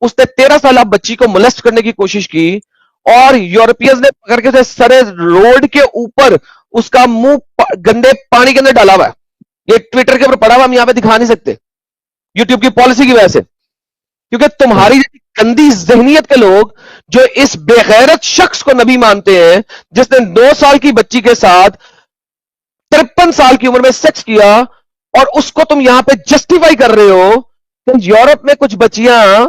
اس نے 13 سالہ بچی کو مولسٹ کرنے کی کوشش کی اور یورپینز نے پکڑ کے سرے روڈ کے اوپر اس کا منہ گندے پانی کے اندر ڈالا ہوا ہے. یہ ٹویٹر کے اوپر پڑا ہوا, ہم یہاں پہ دکھا نہیں سکتے یوٹیوب کی پالیسی کی وجہ سے, کیونکہ تمہاری گندی ذہنیت کے لوگ جو اس بے غیرت شخص کو نبی مانتے ہیں جس نے 9 سال کی بچی کے ساتھ 53 سال کی عمر میں سیکس کیا, اور اس کو تم یہاں پہ جسٹیفائی کر رہے ہو کہ یورپ میں کچھ بچیاں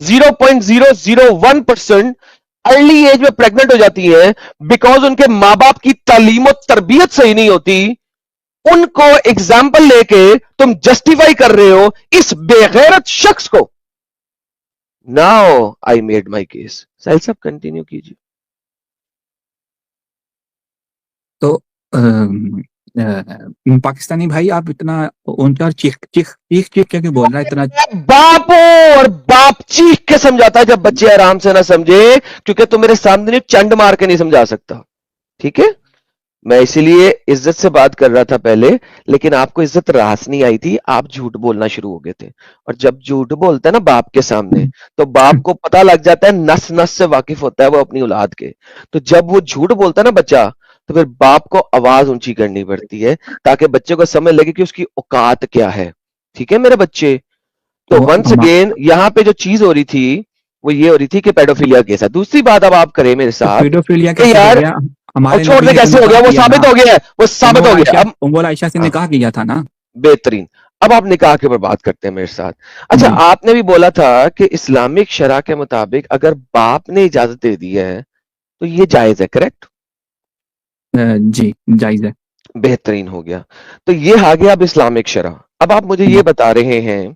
0.001% ارلی ایج میں پریگننٹ ہو جاتی ہیں بیکاز ان کے ماں باپ کی تعلیم و تربیت صحیح نہیں ہوتی. ان کو ایگزامپل لے کے تم جسٹیفائی کر رہے ہو اس بے غیرت شخص کو. Now I made my case. Sahil صاحب کنٹینیو کیجیے. تو پاکستانی بھائی آپ اتنا اونچا چیخ کے بول رہا ہے اتنا؟ باپ اور باپ چیخ کے سمجھاتا ہے جب بچے آرام سے نہ سمجھے, کیونکہ تو میرے سامنے چنڈ مار کے نہیں سمجھا سکتا. ٹھیک ہے, میں اسی لیے عزت سے بات کر رہا تھا پہلے, لیکن آپ کو عزت راس نہیں آئی تھی, آپ جھوٹ بولنا شروع ہو گئے تھے. اور جب جھوٹ بولتا ہے نا باپ کے سامنے, تو باپ کو پتا لگ جاتا ہے, نس نس سے واقف ہوتا ہے وہ اپنی اولاد کے. تو جب وہ جھوٹ بولتا ہے نا بچہ, تو پھر باپ کو آواز اونچی کرنی پڑتی ہے تاکہ بچے کو سمجھ لگے کہ اس کی اوقات کیا ہے. ٹھیک ہے میرے بچے. تو ونس اگین یہاں پہ جو چیز ہو رہی تھی وہ یہ ہو رہی تھی کہ پیڈوفیلیا کیس ہے. دوسری بات اب آپ کریں میرے ساتھ کہ یار ہمارے چھوڑ دے, کیسے ہو گیا, وہ ثابت ہو گیا ہے, وہ ثابت ہو گیا. اب عائشہ سے نکاح کیا تھا نا, بہترین. اب آپ نکاح کے اوپر بات کرتے ہیں میرے ساتھ. اچھا, آپ نے بھی بولا تھا کہ اسلامک شرع کے مطابق اگر باپ نے اجازت دے دی ہے تو یہ جائز ہے, کریکٹ؟ جی جائز ہے. بہترین ہو گیا. تو یہ آ گیا اب اسلامک شرع. اب آپ مجھے یہ بتا رہے ہیں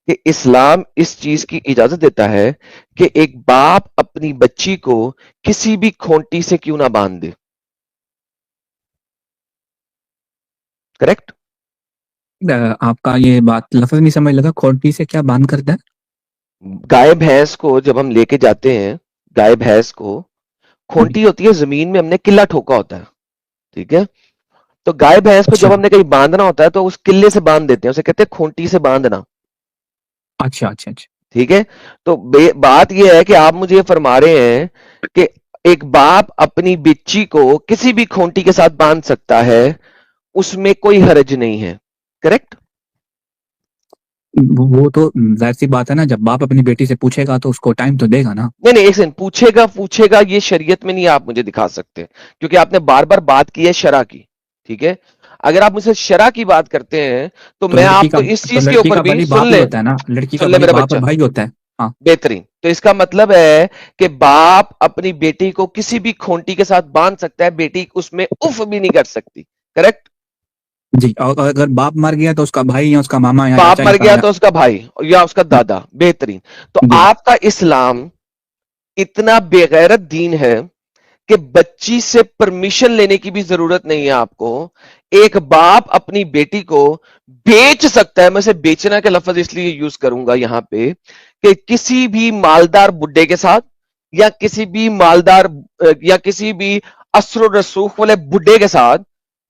کہ اسلام اس چیز کی اجازت دیتا ہے کہ ایک باپ اپنی بچی کو کسی بھی کھونٹی سے کیوں نہ باندھ دے, کریکٹ؟ آپ کا یہ بات لفظ نہیں سمجھ لگا, کھونٹی سے کیا باندھ کرتا ہے؟ گائے بھینس کو جب ہم لے کے جاتے ہیں, گائے بھینس کو کھونٹی ہوتی ہے زمین میں, ہم نے قلعہ ٹھوکا ہوتا ہے. ٹھیک ہے, تو گائے بھینس کو جب ہم نے کہیں باندھنا ہوتا ہے تو اس قلعے سے باندھ دیتے ہیں, اسے کہتے ہیں کھونٹی سے باندھنا. اچھا اچھا اچھا. ٹھیک ہے, تو بات یہ ہے کہ آپ مجھے یہ فرما رہے ہیں کہ ایک باپ اپنی بچی کو کسی بھی کھونٹی کے ساتھ باندھ سکتا ہے, اس میں کوئی حرج نہیں ہے, کریکٹ؟ وہ تو ظاہر سی بات ہے نا, جب باپ اپنی بیٹی سے پوچھے گا تو اس کو ٹائم تو دے گا نا. نہیں ایک سیکنڈ, پوچھے گا یہ شریعت میں نہیں آپ مجھے دکھا سکتے, کیونکہ آپ نے بار بار بات کی ہے شرع کی. ٹھیک ہے, اگر آپ مجھ سے شرع کی بات کرتے ہیں تو میں آپ کو اس چیز کے اوپر بھی سن لیں, ہوتا ہے نا, لڑکی کا سن لے بڑی میرا باپ بچہ. اور بھائی ہوتا ہے. ہاں بہترین. تو اس کا مطلب ہے کہ باپ اپنی بیٹی کو کسی بھی کھونٹی کے ساتھ باندھ سکتا ہے, بیٹی اس میں اف بھی نہیں کر سکتی, کریکٹ؟ جی. اور اگر باپ مر گیا تو اس کا بھائی یا اس کا ماما یا باپ چاچا مر گیا تو اس کا بھائی یا اس کا دادا. بہترین. تو جی. آپ کا اسلام اتنا بے غیرت دین ہے کہ بچی سے پرمیشن لینے کی بھی ضرورت نہیں ہے آپ کو. ایک باپ اپنی بیٹی کو بیچ سکتا ہے, میں سے بیچنا کے لفظ اس لیے یوز کروں گا یہاں پہ, کہ کسی بھی مالدار بڈھے کے ساتھ یا کسی بھی مالدار یا کسی بھی اثر و رسوخ والے بڈھے کے ساتھ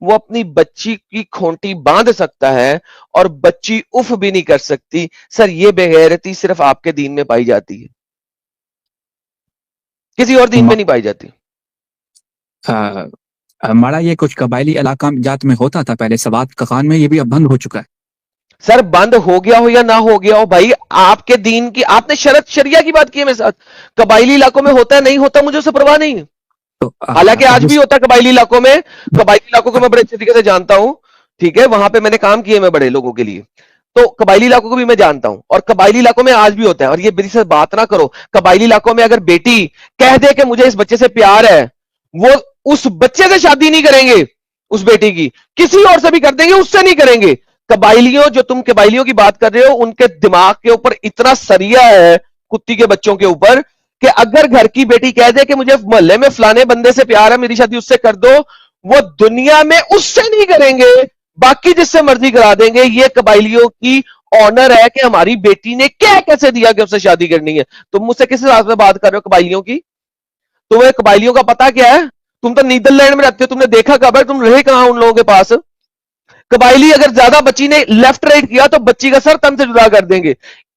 وہ اپنی بچی کی کھونٹی باندھ سکتا ہے اور بچی اف بھی نہیں کر سکتی. سر یہ بے غیرتی صرف آپ کے دین میں پائی جاتی ہے, کسی اور دین میں نہیں پائی جاتی. ہمارا یہ کچھ قبائلی علاقہ جات میں ہوتا تھا پہلے, سوات کخان میں, یہ بھی اب بند ہو چکا ہے. سر بند ہو گیا ہو یا نہ ہو گیا ہو بھائی, آپ کے دین کی آپ نے شریعہ کی بات کی ہے میرے ساتھ. قبائلی علاقوں میں ہوتا ہے نہیں ہوتا مجھے اسے پرواہ نہیں ہے, حالانکہ آج بھی ہوتا ہے قبائلی علاقوں میں. قبائلی علاقوں کو میں بڑے اچھے طریقے سے جانتا ہوں. ٹھیک ہے, وہاں پہ میں نے کام کیے میں بڑے لوگوں کے لیے, تو قبائلی علاقوں کو بھی میں جانتا ہوں, اور قبائلی علاقوں میں آج بھی ہوتا ہے. اور یہ میری سے بات نہ کرو, قبائلی علاقوں میں اگر بیٹی کہہ دے کہ مجھے اس بچے سے پیار ہے, وہ اس بچے سے شادی نہیں کریں گے, اس بیٹی کی کسی اور سے بھی کر دیں گے, اس سے نہیں کریں گے. قبائلیوں, جو تم قبائلیوں کی بات کر رہے ہو, ان کے دماغ کے اوپر اتنا سریا ہے کتی کے بچوں کے اوپر, کہ اگر گھر کی بیٹی کہہ دے کہ مجھے محلے میں فلانے بندے سے پیار ہے, میری شادی اس سے کر دو, وہ دنیا میں اس سے نہیں کریں گے, باقی جس سے مرضی کرا دیں گے. یہ قبائلیوں کی آنر ہے کہ ہماری بیٹی نے کیا کیسے دیا کہ اس سے شادی کرنی ہے. تم مجھ سے کس حساب سے بات کر رہے ہو قبائلیوں کی؟ تمہیں قبائلیوں کا پتا کیا ہے؟ تم تو نیدرلینڈ میں رہتے ہو, تم نے دیکھا کب ہے, تم رہے کہاں ان لوگوں کے پاس؟ قبائلی اگر زیادہ بچی نے لیفٹ رائٹ کیا تو بچی کا سر تن سے جدا کر دیں گے.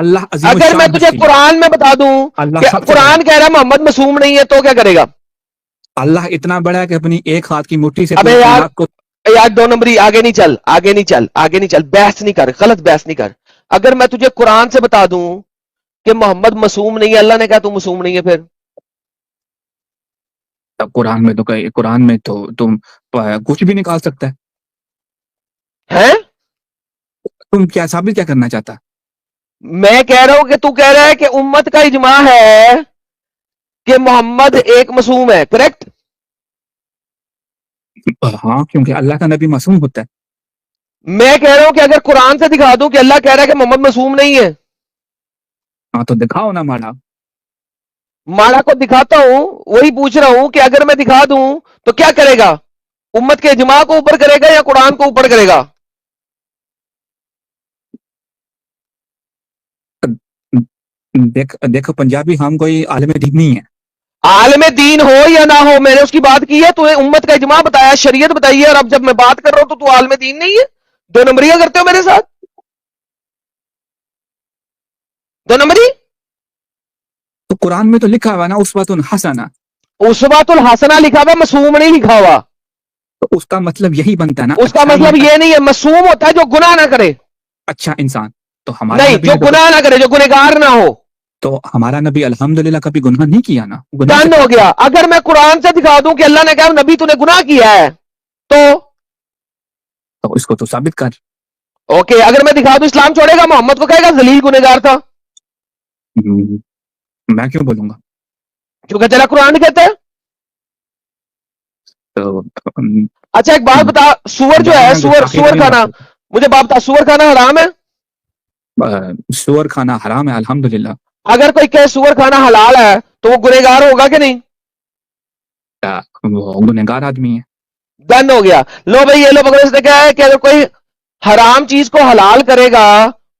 اللہ عظیم اگر میں الشان تجھے ہستی ہے، قرآن میں بتا دوں اللہ کہ سب سے بڑا قرآن ہے، کہہ رہا ہے محمد معصوم نہیں ہے تو کیا کرے گا؟ اللہ اتنا بڑا ہے کہ اپنی ایک ہاتھ کی مٹھی سے ابے پوری یار کائنات کو. یار 2 نمبری آگے نہیں چل، آگے نہیں چل، آگے نہیں چل، بحث نہیں کر، غلط بحث نہیں کر. اگر میں تجھے قرآن سے بتا دوں کہ محمد معصوم نہیں ہے، اللہ نے کہا تو معصوم نہیں ہے، پھر قرآن میں تو تم کچھ بھی نکال سکتا ہے. ہیں؟ تم کیا ثابت کیا کرنا چاہتا؟ میں کہہ رہا ہوں کہ تو کہہ رہا ہے کہ امت کا اجماع ہے کہ محمد ایک معصوم ہے، کریکٹ؟ ہاں، کیونکہ اللہ کا نبی معصوم ہوتا ہے. میں کہہ رہا ہوں کہ اگر قرآن سے دکھا دوں کہ اللہ کہہ رہا ہے کہ محمد معصوم نہیں ہے، ہاں تو دکھاؤ نا ماڑا. ماڑا کو دکھاتا ہوں، وہی پوچھ رہا ہوں کہ اگر میں دکھا دوں تو کیا کرے گا؟ امت کے اجماع کو اوپر کرے گا یا قرآن کو اوپر کرے گا؟ دیکھو پنجابی ہم کوئی عالم دین نہیں ہے. عالم دین ہو یا نہ ہو، میں نے اس کی بات کی ہے، تو نے امت کا اجماع بتایا، شریعت بتائی ہے، اور اب جب میں بات کر رہا ہوں تو عالم دین نہیں ہے؟ 2 نمبریاں کرتے ہو میرے ساتھ؟ 2 نمبری. تو قرآن میں تو لکھا ہوا نا اسوۃ حسنہ، اسوۃ الحسنہ لکھا ہوا، معصوم نہیں لکھا ہوا. تو اس کا مطلب یہی بنتا ہے نا اس کا مطلب یہ نہیں ہے، معصوم ہوتا ہے جو گناہ نہ کرے. اچھا انسان. تو ہمارا نہیں، نبی جو نے گناہ نہ کرے، جو گنہگار نہ ہو. تو ہمارا نبی الحمدللہ کبھی گناہ نہیں کیا نا، گناہ سے ڈن ہو پاک ہے. گیا. اگر میں قرآن سے دکھا دوں کہ اللہ نے کہا نبی تو نے گناہ کیا ہے تو تو اس کو تو ثابت کر. اوکے. اگر میں دکھا دوں اسلام چھوڑے گا؟ محمد کو کہے گا ذلیل گنہگار تھا، ہم، میں کیوں بولوں گا؟ کیونکہ تیرا قرآن کہتا ہے. تو اچھا ایک بات بتا، سور جو ہے، جانا گستاخی سور والی بات کھانا، کرتا مجھے بات بتا، سور کھانا حرام ہے؟ سور کھانا حرام ہے الحمدللہ. اگر کوئی کہے سور کھانا حلال ہے تو وہ گنہگار ہوگا کہ نہیں؟ وہ گنہگار آدمی ہے. ڈن ہو گیا. لو بھائی یہ لو پکڑو. اس نے کہا ہے کہ اگر کوئی حرام چیز کو حلال کرے گا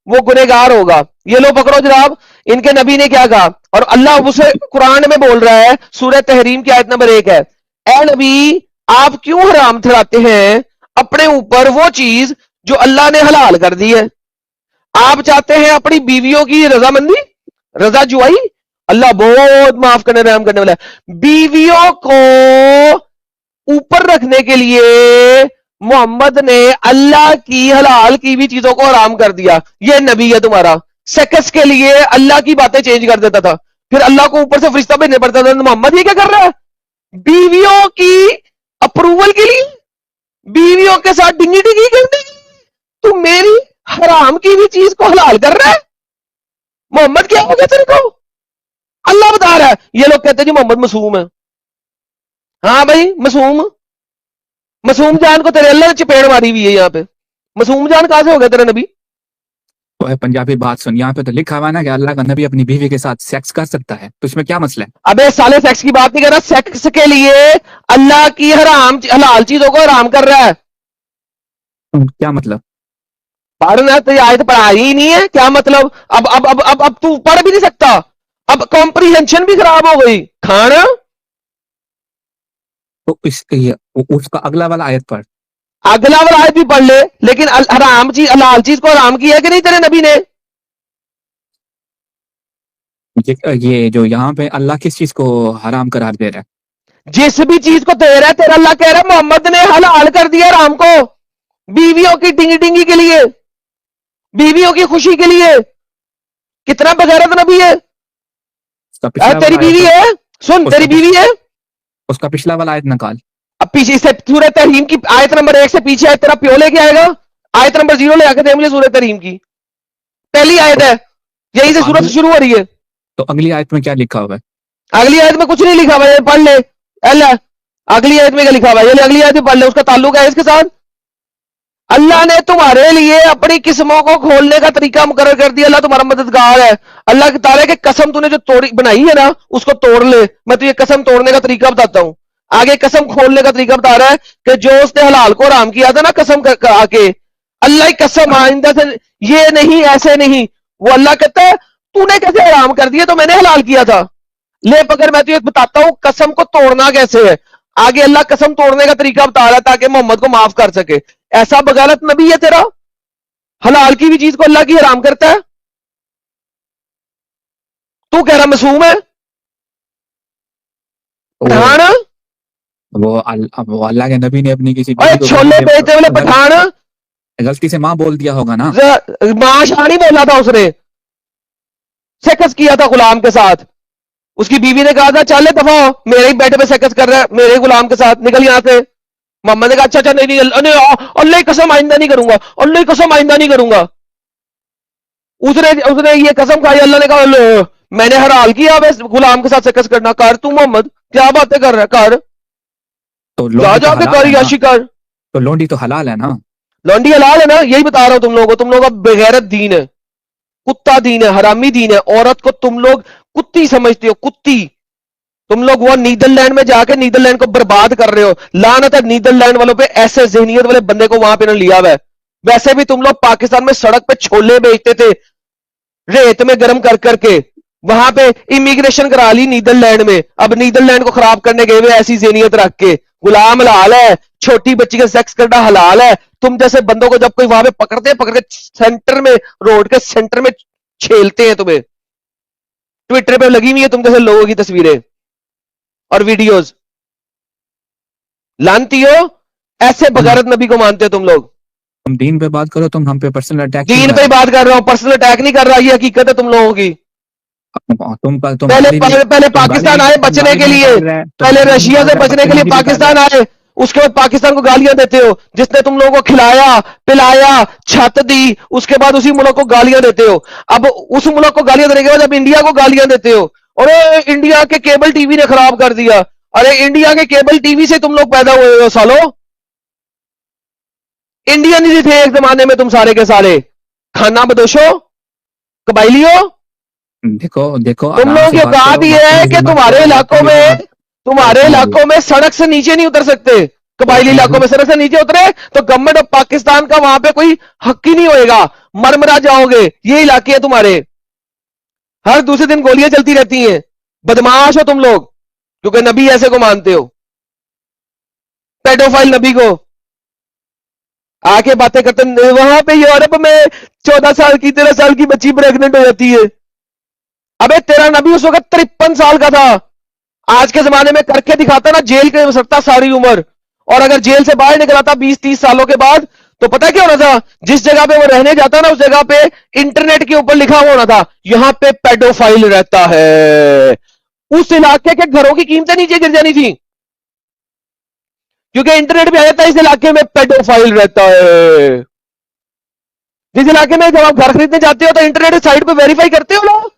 وہ گنہگار ہوگا. یہ لو پکڑو جناب، ان کے نبی نے کیا کہا، اور اللہ اسے قرآن میں بول رہا ہے، سورہ تحریم کی آیت نمبر 1 ہے، اے نبی آپ کیوں حرام ٹھہراتے ہیں اپنے اوپر وہ چیز جو اللہ نے حلال کر دی ہے؟ آپ چاہتے ہیں اپنی بیویوں کی رضامندی، رضا جوائی؟ اللہ بہت معاف کرنے رحم کرنے والا ہے. بیویوں کو اوپر رکھنے کے لیے محمد نے اللہ کی حلال کی بھی چیزوں کو حرام کر دیا. یہ نبی ہے تمہارا. سیکس کے لیے اللہ کی باتیں چینج کر دیتا تھا، پھر اللہ کو اوپر سے فرشتہ بھیجنے پڑتا تھا. محمد یہ کیا کر رہا ہے؟ بیویوں کی اپروول کے لیے، بیویوں کے ساتھ ڈنگی ڈنگی کرنے کی، تو میری حرام کی بھی چیز کو حلال کر رہا ہے. محمد کیا ہو گیا تیرے کو؟ اللہ بتا رہا ہے. یہ لوگ کہتے ہیں جی محمد معصوم ہے. ہاں بھائی معصوم. معصوم جان کو تیرے اللہ نے چپیڑ ماری ہوئی ہے یہاں پہ. معصوم جان کہاں سے ہو گیا تیرا نبی؟ وہ ہے پنجابی بات سن، یہاں پہ تو لکھا ہوا نا کہ اللہ کا نبی اپنی بیوی کے ساتھ سیکس کر سکتا ہے، تو اس میں کیا مسئلہ ہے؟ ابے سالے سیکس کی بات نہیں کر رہا، سیکس کے لیے اللہ کی حلال چیزوں کو حرام کر رہا ہے. کیا مطلب؟ پڑھنا تو یہ آیت پڑھائی ہی نہیں ہے. کیا مطلب؟ اب تو پڑھ بھی نہیں سکتا، اب کمپریہنشن بھی خراب ہو گئی. کھانا تو اس کا اگلا والا آیت پڑھ. اگلا والا آیت بھی پڑھ لے، لیکن حرام چیز، حلال چیز کو حرام کیا ہے کہ نہیں تیرے نبی نے؟ یہ جو یہاں پہ اللہ کس چیز کو حرام قرار دے رہا ہے؟ جس بھی چیز کو دے رہا ہے تیرا اللہ کہہ رہا ہے محمد نے حلال کر دیا حرام کو، بیویوں کی ڈنگی ڈنگی کے لیے، بیویوں کی خوشی کے لیے. کتنا بغیرت نبی ہے. اس کا پچھلا تیری والا بیوی آیت، ہے، سن اس کا تیری بیوی ہے. اس کا پچھلا والا آیت نکال. اب پیچھے سے سورہ تحریم کی آیت نمبر 1 سے پیچھے آیت تیرا پیو لے کے آئے گا. آیت نمبر 0 لے آ کے دے مجھے سورہ تحریم کی پہلی آیت ہے، یہی سے سورت شروع ہو رہی ہے. تو اگلی آیت میں کیا لکھا ہوا ہے؟ اگلی آیت میں کچھ نہیں لکھا ہوا ہے، پڑھ لے. اللہ اگلی آیت میں کیا لکھا ہوا ہے؟ یہ لے اگلی آیت میں پڑھ لے. اس کا تعلق ہے اس کے ساتھ. اللہ نے تمہارے لیے اپنی قسموں کو کھولنے کا طریقہ مقرر کر دیا. اللہ تمہارا مددگار ہے. اللہ تعالیٰ کہ قسم تو نے جو توڑی بنائی ہے نا اس کو توڑ لے. میں تجھے قسم توڑنے کا طریقہ بتاتا ہوں. آگے قسم کھولنے کا طریقہ بتا رہا ہے کہ جو اس نے حلال کو حرام کیا تھا نا قسم آ کے، اللہ کی قسم آئندہ سے یہ نہیں، ایسے نہیں. وہ اللہ کہتا ہے تو نے کیسے حرام کر دیا؟ تو میں نے حلال کیا تھا. لے پکڑ میں تجھے بتاتا ہوں قسم کو توڑنا کیسے ہے. آگے اللہ قسم توڑنے کا طریقہ بتا رہا ہے تاکہ محمد کو معاف کر سکے. ایسا بغالت نبی ہے تیرا، حلال کی بھی چیز کو اللہ کی حرام کرتا ہے. تو کہہ رہا معصوم ہے پٹھان. وہ اللہ کے نبی نے اپنی کسی اور چھولے بیچنے والے پٹھان غلطی سے ماں بول دیا ہوگا نا. ماں شاہ نہیں بولا تھا, اس نے سیکس کیا تھا غلام کے ساتھ. اس کی بیوی نے کہا تھا چلے دفعہ ہو, میرے ہی بیٹے پہ سیکس کر رہا ہے, میرے ہی غلام کے ساتھ, نکل یہاں سے. محمد نے کہا اچھا اچھا نہیں اللہ کی قسم آئندہ نہیں کروں گا, اللہ کی قسم آئندہ نہیں کروں گا. اس نے یہ قسم کھائی, اللہ نے کہا میں نے حلال کیا غلام کے ساتھ سیکس کرنا, کر تو محمد کیا باتیں کر رہا ہے, کر جا جا کے کر یاشی کر. تو لونڈی تو حلال ہے نا, لونڈی حلال ہے نا, یہی بتا رہا ہوں تم لوگوں کو. تم لوگوں کا بغیرت دین ہے, کتا دین ہے, حرامی دین ہے. عورت کو تم لوگ کتی سمجھتے ہو, کتی. تم لوگ وہ نیدرلینڈ میں جا کے نیدرلینڈ کو برباد کر رہے ہو. لعنت ہے نیدرلینڈ والوں پہ, ایسے ذہنیت والے بندے کو وہاں پہ انہوں نے لیا ہوا ہے. ویسے بھی تم لوگ پاکستان میں سڑک پہ چھولے بیچتے تھے ریت میں گرم کر کر کے, وہاں پہ امیگریشن کرا لی نیدرلینڈ میں. اب نیدرلینڈ کو خراب کرنے گئے ہوئے ایسی ذہنیت رکھ کے. غلام حلال ہے, چھوٹی بچی کا سیکس کرنا حلال ہے. تم جیسے بندوں کو جب کوئی وہاں پہ پکڑتے ہیں, پکڑ کے سینٹر میں, روڈ کے سینٹر میں چھیلتے ہیں. تمہیں ٹویٹر پہ لگی ہوئی ہے تم جیسے لوگوں کی تصویریں اور ویڈیوز. لانتی ہو, ایسے بغیرت نبی کو مانتے ہو تم لوگ. تم دین پہ بات کرو, تم ہم پہ پرسنل اٹیک. دین پہ بات کر رہا ہوں, پرسنل اٹیک نہیں کر رہا, یہ حقیقت ہے تم لوگوں کی. پہلے پاکستان آئے بچنے کے لیے, پہلے رشیا سے بچنے کے لیے پاکستان آئے, اس کے بعد پاکستان کو گالیاں دیتے ہو, جس نے تم لوگوں کو کھلایا پلایا چھت دی, اس کے بعد اسی ملک کو گالیاں دیتے ہو. اب اس ملک کو گالیاں دینے کے بعد اب انڈیا کو گالیاں دیتے ہو. اور انڈیا کے کیبل ٹی وی نے خراب کر دیا. ارے انڈیا کے کیبل ٹی وی سے تم لوگ پیدا ہوئے ہو سالو, انڈین ہی تھے ایک زمانے میں تم سارے کے سارے. کھانا بدوشو, قبائلیوں. دیکھو دیکھو تم لوگوں کی اوقات یہ ہے کہ تمہارے علاقوں میں سڑک سے نیچے نہیں اتر سکتے. قبائلی علاقوں میں سڑک سے نیچے اترے تو گورنمنٹ آف پاکستان کا وہاں پہ کوئی حق ہی نہیں ہوئے گا, مرمرا جاؤ گے. یہ علاقے ہیں تمہارے, ہر دوسرے دن گولیاں چلتی رہتی ہیں. بدماش ہو تم لوگ, کیونکہ نبی ایسے کو مانتے ہو, پیڈوفائل نبی کو. آ کے باتیں کرتے ہیں وہاں پہ یورپ میں 14 سال کی 13 سال کی بچی پریگننٹ ہو جاتی ہے. ابے تیرا نبی اس وقت 53 سال کا تھا. آج کے زمانے میں کر کے دکھاتا نا, جیل کے سکتا ساری عمر. اور اگر جیل سے باہر نکلا تھا 20-30 سالوں کے بعد, تو پتہ کیا ہونا تھا, جس جگہ پہ وہ رہنے جاتا نا اس جگہ پہ انٹرنیٹ کے اوپر لکھا ہوا ہونا تھا یہاں پہ پیڈوفائل رہتا ہے. اس علاقے کے گھروں کی قیمتیں نیچے گر جانی تھی, کیونکہ انٹرنیٹ پہ آ جاتا ہے اس علاقے میں پیڈوفائل رہتا ہے. جس علاقے میں جب آپ گھر خریدنے جاتے ہو تو انٹرنیٹ سائٹ پہ ویریفائی کرتے ہو لوگ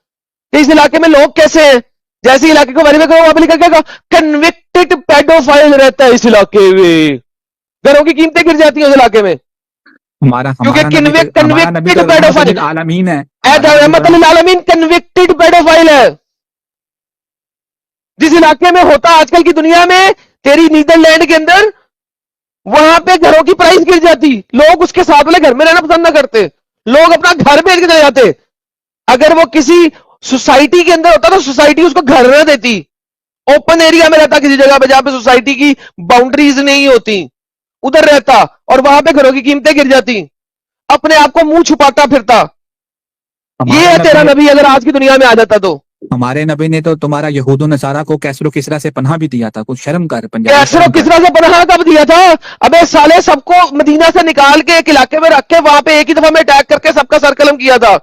کہ اس علاقے میں لوگ کیسے ہیں. جیسے علاقے کو ویریفائی کرو, وہاں پہ لکھا گیا کنوکٹڈ پیڈوفائل رہتا ہے اس علاقے میں. گھروں کی قیمتیں گر جاتی ہیں اس علاقے میں, کیونکہ کنوکٹڈ پیڈوفائل عالمین ہے, رحمت للعالمین کنوکٹڈ پیڈوفائل ہے. جس علاقے میں ہوتا آج کل کی دنیا میں تیری نیدرلینڈ کے اندر, وہاں پہ گھروں کی پرائس گر جاتی, لوگ اس کے ساتھ والے گھر میں رہنا پسند نہ کرتے, لوگ اپنا گھر بیچ کے چلے جاتے. اگر وہ کسی سوسائٹی کے اندر ہوتا تو سوسائٹی اس کو گھر نہ دیتی. اوپن ایریا میں رہتا کسی جگہ پہ جہاں پہ سوسائٹی کی باؤنڈریز نہیں ہوتی, ادھر رہتا, اور وہاں پہ گھروں کی قیمتیں گر جاتی, اپنے آپ کو منہ چھپاتا پھرتا. یہ ہے تیرا نبی اگر آج کی دنیا میں آ جاتا تو. ہمارے نبی نے تو تمہارا یہود و نصارہ کو کیسر و کسرا سے پناہ بھی دیا تھا. کچھ شرم کر, کیسر و کسرا سے پناہ کب دیا تھا؟ ابے سالے سب کو مدینہ سے نکال کے ایک علاقے میں رکھ کے وہاں پہ ایک ہی دفعہ میں اٹیک کر کے سب کا سر قلم کیا تھا,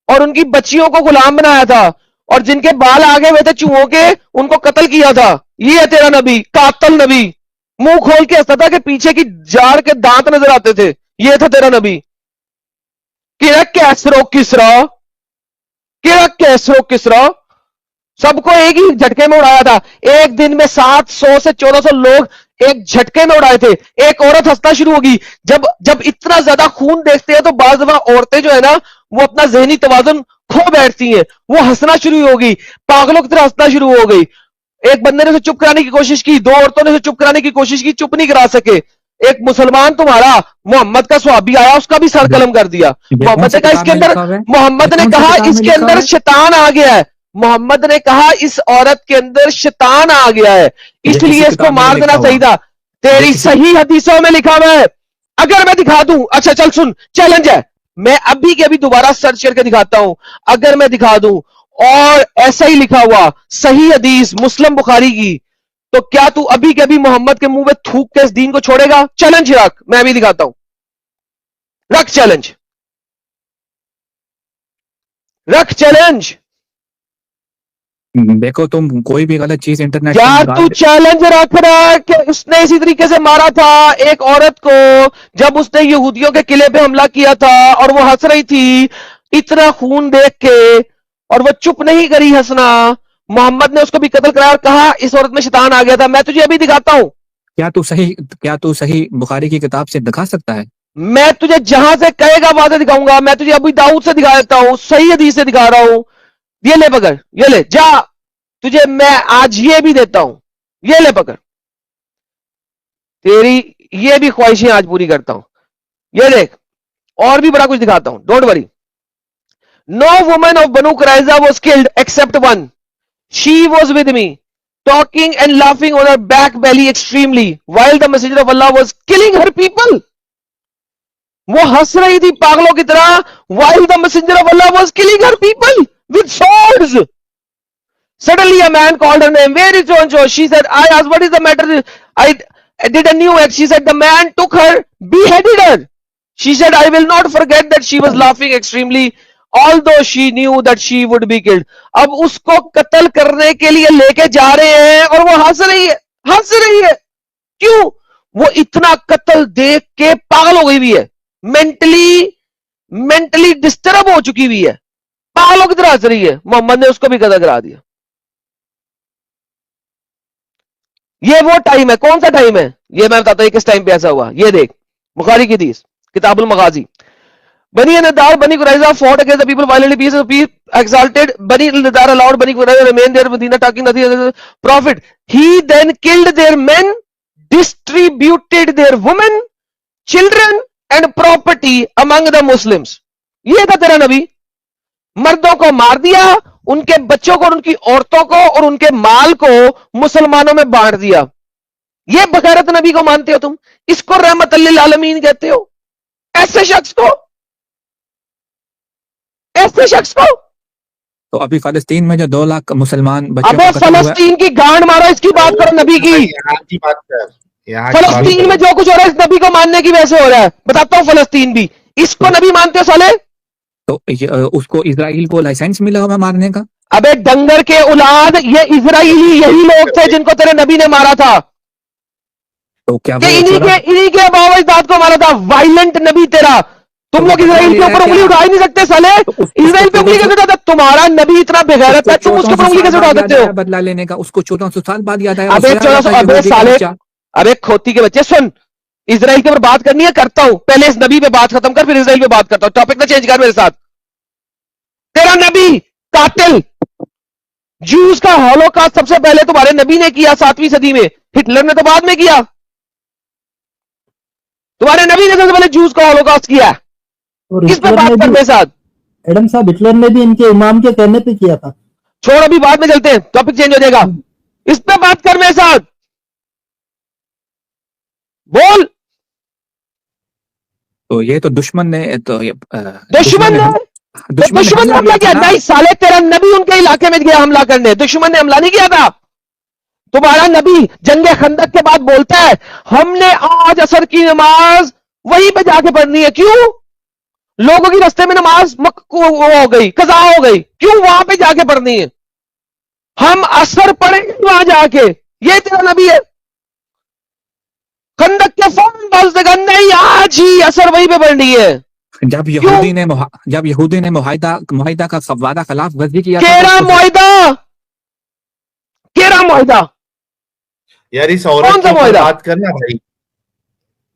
اور ان کی بچیوں کو غلام بنایا تھا, اور جن کے بال آگے ہوئے تھے چوہوں کے ان کو قتل کیا تھا. یہ ہے تیرا نبی, قاتل نبی. منہ کھول کے ہنستا تھا کہ پیچھے کی جاڑ کے دانت نظر آتے تھے. یہ تھا تیرا نبی. کیسر و کسرا, کیسر و کسرا سب کو ایک ہی جھٹکے میں اڑایا تھا. ایک دن میں 700 سے 1400 لوگ ایک جھٹکے میں اڑائے تھے. ایک عورت ہنسنا شروع ہوگی. جب اتنا زیادہ خون دیکھتے ہیں تو بعض دفعہ عورتیں جو ہے نا وہ اپنا ذہنی توازن کھو بیٹھتی ہیں, وہ ہنسنا شروع ہوگی, پاگلوں کی طرح ہنسنا شروع ہو گئی. ایک بندے نے اسے چپ کرانے کی کوشش کی, 2 عورتوں نے اسے چپ کرانے کی کوشش کی, چپ نہیں کرا سکے. ایک مسلمان تمہارا محمد کا صحابی آیا, اس کا بھی سر قلم کر دیا. محمد نے کہا اس کے اندر, محمد نے کہا اس کے اندر شیطان آ گیا ہے. محمد نے کہا اس عورت کے اندر شیطان آ گیا ہے, اس لیے اس کو مار دینا صحیح تھا. تیری صحیح حدیثوں میں لکھا ہوا ہے. اگر میں دکھا دوں, اچھا چل سن, چیلنج ہے, میں ابھی کے ابھی دوبارہ سرچ کر کے دکھاتا ہوں. اگر میں دکھا دوں اور ایسا ہی لکھا ہوا صحیح حدیث مسلم بخاری کی، تو کیا تو ابھی کے ابھی محمد کے منہ میں تھوک کے اس دین کو چھوڑے گا؟ چیلنج رکھ، میں ابھی دکھاتا ہوں، رکھ چیلنج، رکھ چیلنج. دیکھو تم کوئی بھی غلط چیز انٹرنیٹ یار تو چیلنج رکھ رہا ہے کہ اس نے اسی طریقے سے مارا تھا ایک عورت کو جب اس نے یہودیوں کے قلعے پہ حملہ کیا تھا اور وہ ہنس رہی تھی اتنا خون دیکھ کے، اور وہ چپ نہیں کری ہنسنا. محمد نے اس کو بھی قتل کرایا اور کہا اس عورت میں شیطان آ گیا تھا. میں تجھے ابھی دکھاتا ہوں. کیا تو صحیح بخاری کی کتاب سے دکھا سکتا ہے؟ میں تجھے جہاں سے کہے گا وہاں سے دکھاؤں گا. میں تجھے ابھی داؤد سے دکھا دیتا ہوں، صحیح حدیث سے دکھا رہا ہوں. یہ لے پکڑ، یہ لے جا، تجھے میں آج یہ بھی دیتا ہوں، یہ لے پکڑ، تیری یہ بھی خواہشیں آج پوری کرتا ہوں. یہ دیکھ اور بھی بڑا کچھ دکھاتا ہوں، don't worry. Know woman of Banu Qurayza was killed except one. She was with me talking and laughing on her back belly extremely while the messenger of Allah was killing her people. وہ ہنس رہی تھی پاگلوں کی طرح while the messenger of Allah was killing her people with swords. Suddenly a man called her name. Where is so and so? She said, I asked, what is the matter? I did a new act. She said, the man took her, beheaded her. She said, I will not forget that she was laughing extremely, although she knew that she would be killed. اب اس کو قتل کرنے کے لیے لے کے جا رہے ہیں اور وہ ہنس رہی ہے، ہنس رہی ہے. کیوں؟ وہ اتنا قتل دیکھ کے پاگل ہو گئی ہوئی ہے، مینٹلی ڈسٹرب ہو چکی ہوئی ہے، پاگلوں کی طرح ہنس رہی ہے. محمد نے اس کو بھی قتل کرا دیا. یہ وہ ٹائم ہے، کون سا ٹائم ہے یہ میں بتاتا ہوں کس ٹائم پہ ایسا ہوا. یہ دیکھ بخاری کی حدیث کتاب المغازی. بنی ندار بنی قریظہ fought against the people violently, peace of peace exalted. Bani Nadar allowed Bani Qurayza to remain there Medina talking nothing prophet. He then killed their men, distributed their women, children and property among the Muslims. یہ تھا تیرا نبی، مردوں کو مار دیا، ان کے بچوں کو اور ان کی عورتوں کو اور ان کے مال کو مسلمانوں میں بانٹ دیا. یہ بغیرت نبی کو مانتے ہو تم؟ اس کو رحمت للعالمین کہتے ہو؟ ایسے شخص کو، ایسے شخص کو. تو ابھی فلسطین میں جو 2 لاکھ مسلمان بچوں ابے کو قتل ہوا ہے، فلسطین کی گانڈ مارو، اس کی بات کرو نبی کی. یہاں کی بات کر، یہاں کی بات فلسطین میں جو کچھ ہو رہا ہے اس نبی کو ماننے کی وجہ سے ہو رہا ہے. بتاتا ہوں فلسطین بھی، اس کو نبی مانتے ہو سالے؟ تو اس کو اسرائیل کو لائسنس ملا ہوا مارنے کا؟ ابے ڈنگر کے اولاد، یہ اسرائیلی یہی لوگ تھے جن کو تیرے نبی نے مارا تھا. تو کیا کہ انہی کے ابا و اجداد کو مارا تھا. وائلنٹ نبی تیرا. تم لوگ اسرائیل کے اوپر انگلی اٹھا ہی نہیں سکتے سالے. اسرائیل پہ انگلی کیسے اٹھاتا؟ تمہارا نبی اتنا بغیرت ہے، تم اس کے اوپر انگلی کیسے اٹھا سکتے ہو؟ بدلہ لینے کا اس کو 1400 سال بعد یاد آیا. ابے 1400 ابے سالے، ابے کھوتی کے بچے سن، اسرائیل کے اوپر بات کرنی ہے کرتا ہوں، پہلے اس نبی پہ بات ختم کر پھر اسرائیل پہ بات کرتا ہوں. ٹاپک نہ چینج کر میرے ساتھ. تیرا نبی قاتل، جوز کا ہولوکاسٹ سب سے پہلے تمہارے نبی نے کیا 7ویں صدی میں، ہٹلر نے تو بعد میں کیا. تمہارے نبی نے سب سے پہلے جوز کا ہولوکاسٹ کیا. کس پہ بات کر میرے ساتھ؟ ایڈم صاحب ہٹلر نے بھی ان کے امام کے کہنے پہ کیا تھا. چھوڑ ابھی بعد میں چلتے ہیں، ٹاپک چینج ہو جائے گا. اس پہ بات کر میرے ساتھ، بول. تو یہ تو دشمن نے دشمن نے حملہ کیا؟ نہیں سالے، تیرا نبی ان کے علاقے میں گیا حملہ کرنے، دشمن نے حملہ نہیں کیا تھا. تمہارا نبی جنگ خندق کے بعد بولتا ہے ہم نے آج عصر کی نماز وہیں پہ جا کے پڑھنی ہے. کیوں؟ لوگوں کی رستے میں نماز ہو گئی، قضا ہو گئی، کیوں وہاں پہ جا کے پڑھنی ہے؟ ہم عصر پڑھیں گے وہاں جا کے. یہ تیرا نبی ہے. خندق کے فوراً بعد سے کہا نہیں آج ہی عصر وہیں پہ پڑھنی ہے. جب یہودی نے معاہدہ کا وعدہ خلاف ورزی کیا کیرا معاہدہ یار اس عورت کی بات کرنا بھائی.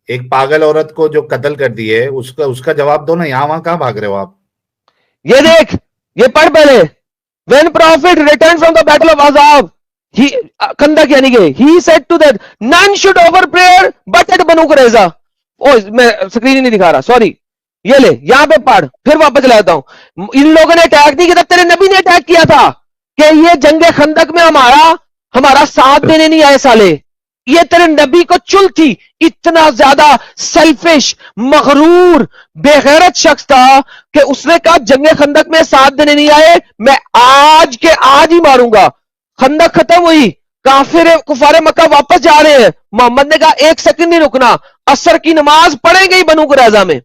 ایک پاگل عورت کو جو قتل کر دی ہے اس کا جواب دو نا. یہاں وہاں کہاں بھاگ رہے ہو آپ؟ یہ دیکھ، یہ پڑھ پہلے. When prophet returned from the battle of Azab, خندق یعنی کہ he said to that none should offer prayer but at Banu Qurayza. میں سکرین ہی نہیں دکھا رہا، سوری. یہ لے یہاں پہ پڑھ، پھر واپس چلا جاتا ہوں. ان لوگوں نے اٹیک نہیں کیا تھا، تیرے نبی نے اٹیک کیا تھا کہ یہ جنگ خندق میں ہمارا ساتھ دینے نہیں آئے سالے. یہ تیرے نبی کو چل تھی. اتنا زیادہ سیلفش, مغرور, بے غیرت شخص تھا کہ اس نے کہا جنگ خندق میں ساتھ دینے نہیں آئے, میں آج کے آج ہی ماروں گا. خندق ختم ہوئی, کفار مکہ واپس جا رہے ہیں. محمد نے کہا ایک سیکنڈ نہیں رکنا, عصر کی نماز پڑھیں گے بنو قریظہ میں.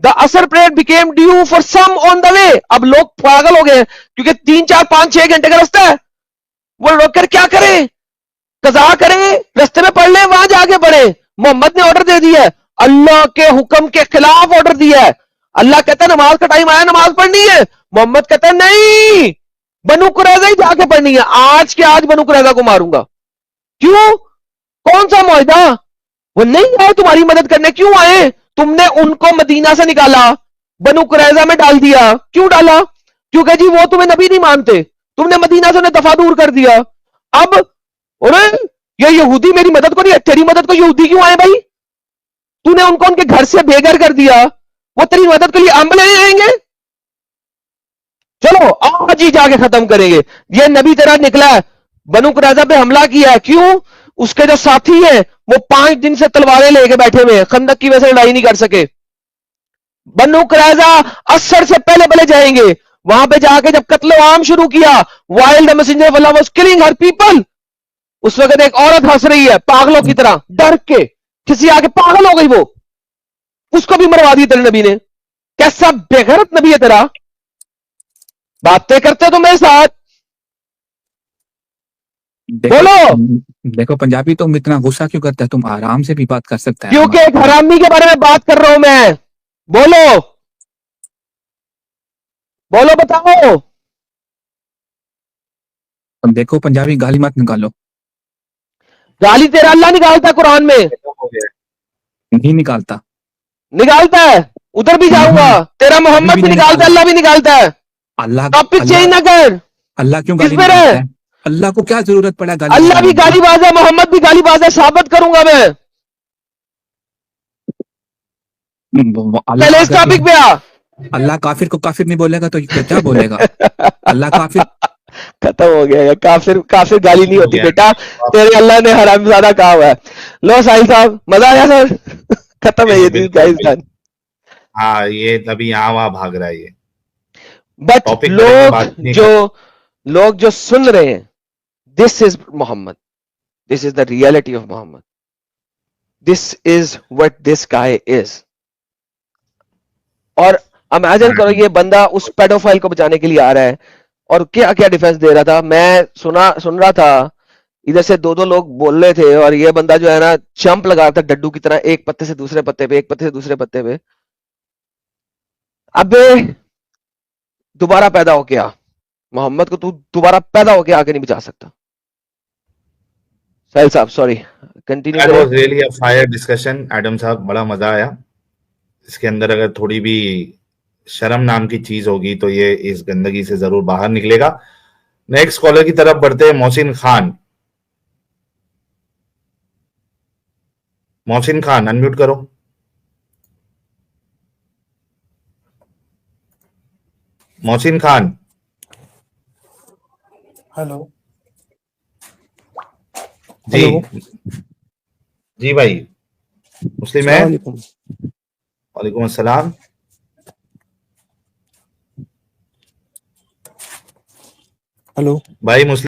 The Asr prayer became due for some on the way. اب لوگ پاگل ہو گئے کیونکہ 3 4 5 6 گھنٹے کا رستہ ہے. وہ روک کر کیا کریں, قضا کریں, رستے میں پڑھ لیں, وہاں جا کے پڑھیں. محمد نے آرڈر دے دیا ہے, اللہ کے حکم کے خلاف آرڈر دیا ہے. اللہ کہتا ہے نماز کا ٹائم آیا, نماز پڑھنی ہے. محمد کہتا ہے نہیں, بنو قریظہ ہی جا کے پڑھنی ہے, آج کے آج بنو قریظہ کو ماروں گا. کیوں, کون سا معاہدہ؟ وہ نہیں آئے تمہاری مدد کرنے. کیوں آئے؟ تم نے ان کو مدینہ سے نکالا, بنو قریظہ میں ڈال دیا. کیوں ڈالا؟ کیونکہ جی وہ تمہیں نبی نہیں مانتے, تم نے مدینہ سے انہیں دفع دور کر دیا. اب یہ یہودی میری مدد کو نہیں, تیری مدد کو یہودی کیوں آئے بھائی؟ تو نے ان کو ان کے گھر سے بے گھر کر دیا, وہ تیری مدد کے لیے امب لینے آئیں گے؟ چلو آج ہی جا کے ختم کریں گے. یہ نبی تیرا نکلا ہے, بنو قریظہ پہ حملہ کیا ہے. کیوں؟ اس کے جو ساتھی ہیں وہ 5 دن سے تلواریں لے کے بیٹھے ہوئے ہیں, خندق کی وجہ سے لڑائی نہیں کر سکے. بنو قریظہ عصر سے پہلے پہلے جائیں گے. وہاں پہ جا کے جب قتل عام شروع کیا, while the messenger of Allah was killing her people, اس وقت ایک عورت ہنس رہی ہے پاگلوں کی طرح, ڈر کے کسی آگے پاگل ہو گئی, وہ اس کو بھی مروا دی تیرے نبی نے. کیسا بے غیرت نبی ہے تیرا, باتیں کرتے تو میرے ساتھ بولو. دیکھو پنجابی تم اتنا غصہ کیوں کرتا ہے, تم آرام سے بھی بات کر سکتا ہے. کیونکہ ایک حرامی کے بارے میں بات کر رہا ہوں میں. بولو بولو, بتاؤ. دیکھو پنجابی گالی مت نکالو. گالی تیرا اللہ نکالتا ہے قرآن میں, نہیں نکالتا. نکالتا ہے. ادھر بھی جاؤں گا, تیرا محمد بھی نکالتا ہے, اللہ بھی نکالتا ہے. اللہ ٹاپک چینج نہ کر. اللہ کیوں کس گالی پہ نکالتا رہے؟ ہے؟ اللہ کو کیا ضرورت پڑا گالی اللہ بھی گالی باز ہے, محمد بھی گالی باز ہے, ثابت کروں گا میں. پہلے اس ٹاپک پہ آ. اللہ کافر کو کافر نہیں بولے گا تو کیا بولے گا؟ اللہ کافر ختم ہو گیا. کافر گالی نہیں ہوتی بیٹا, تیرے اللہ نے حرام زیادہ کہا ہوا ہے. لو ساحل صاحب, مزہ آیا سر؟ ختم ہے یہ دن کا انسان. ہاں یہ ابھی یہاں وہاں بھاگ رہا ہے یہ. بٹ لوگ جو سن رہے ہیں, this is Muhammad, this is the reality of Muhammad, this is what this guy is. اور امیجن کرو یہ بندہ اس پیڈوفائل کو بچانے کے لیے آ رہا ہے, اور کیا کیا ڈیفenس دے رہا تھا. میں سن رہا تھا ادھر سے 2 لوگ بول رہے تھے, اور یہ بندہ جو ہے نا چمپ لگا رہا تھا ڈڈو کی طرح, ایک پتے سے دوسرے پتے پہ, ایک پتے سے دوسرے پتے پہ. اب دوبارہ پیدا ہو کے آ, محمد کو تو دوبارہ پیدا ہو کے آ کے نہیں بچا سکتا. ساحل صاحب سوری, کنٹینیو That was کریں. really a fire discussion. Adam صاحب بڑا مزہ آیا. اس کے اندر اگر تھوڑی بھی شرم نام کی چیز ہوگی تو یہ اس گندگی سے ضرور باہر نکلے گا. نیکسٹ کالر کی طرف بڑھتے ہیں. محسن خان. محسن خان انمیوٹ کرو. محسن خان. ہلو جی جی بھائی مسلم ہے. السلام علیکم. وعلیکم السلام. ہلو بھائی مسلم